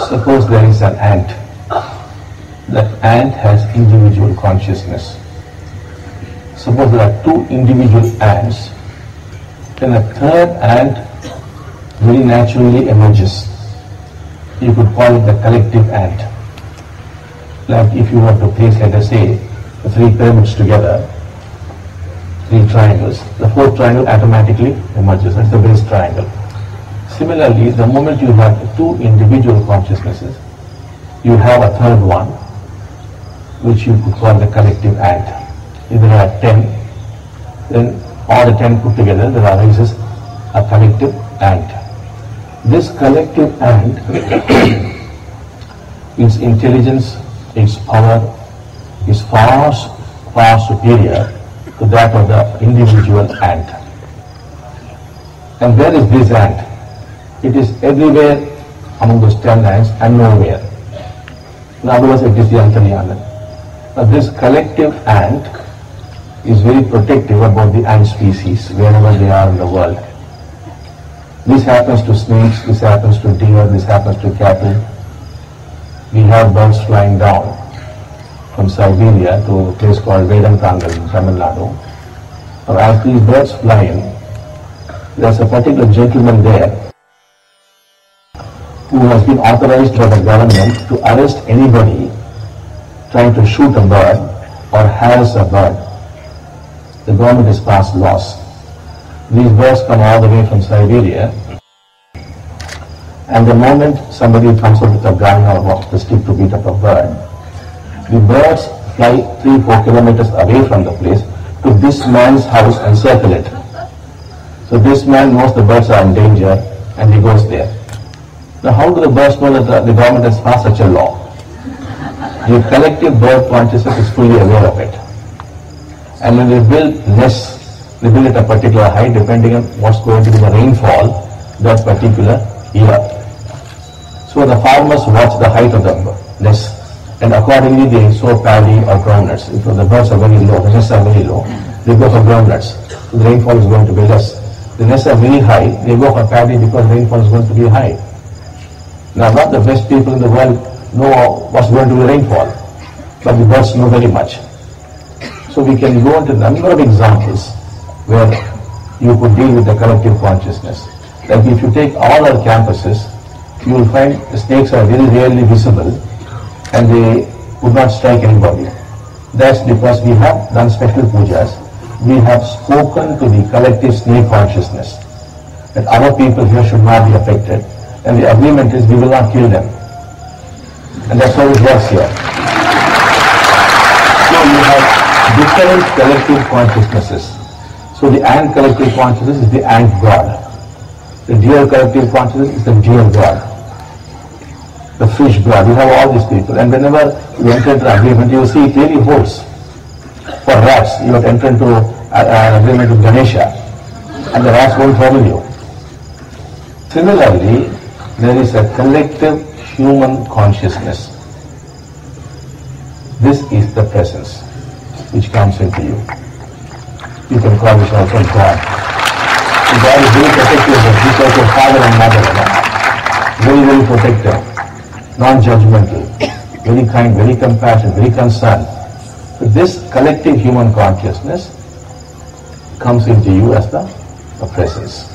Suppose there is an ant. That ant has individual consciousness. Suppose there are two individual ants, then a third ant very naturally emerges. You could call it the collective ant. Like if you want to place, let us say, the three pyramids together, three triangles, the fourth triangle automatically emerges. That's the base triangle. Similarly, the moment you have two individual consciousnesses, you have a third one, which you could call the collective ant. If there are 10, then all the 10 put together, there arises a collective ant. This collective ant, its intelligence, its power is far superior to that of the individual ant. And where is this ant? It is everywhere among those 10 ants and nowhere. In other words, it is the Antaryana. Now this collective ant is very protective about the ant species wherever they are in the world. This happens to snakes, this happens to deer, this happens to cattle. We have birds flying down from Siberia to a place called Vedantangal in Tamil Nadu. Now as these birds fly in, there's a particular gentleman there who has been authorized by the government to arrest anybody trying to shoot a bird or harass a bird. The government has passed laws. These birds come all the way from Siberia, and the moment somebody comes up with a gun or a stick to beat up a bird, the birds fly 3-4 kilometers away from the place to this man's house and circle it. So this man knows the birds are in danger and he goes there. Now how do the birds know that the government has passed such a law? The collective bird consciousness is fully aware of it. And when they build nests, they build at a particular height depending on what's going to be the rainfall that particular year. So the farmers watch the height of the nest and accordingly they sow paddy or groundnuts. If the birds are very low, the nests are very low, they go for groundnuts. So the rainfall is going to be less. The nests are very high, they go for paddy because rainfall is going to be high. Now not the best people in the world know what's going to be rainfall, but the birds know very much. So we can go into a number of examples where you could deal with the collective consciousness. Like if you take all our campuses, you will find the snakes are very rarely visible and they would not strike anybody. That's because we have done special pujas. We have spoken to the collective snake consciousness that our people here should not be affected, and the agreement is we will not kill them. And that's how it works here. So you have different collective consciousnesses. So the ant collective consciousness is the ant god. The deer collective consciousness is the deer god. The fish god. You have all these people. And whenever you enter into an agreement, you will see it really holds. For rats, you have to enter into an agreement with Ganesha, and the rats won't trouble you. Similarly, there is a collective human consciousness. This is the presence which comes into you. You can call it also God. God is very protective, just like your father and mother. Very, very protective, non-judgmental, very kind, very compassionate, very concerned. But this collective human consciousness comes into you as the presence.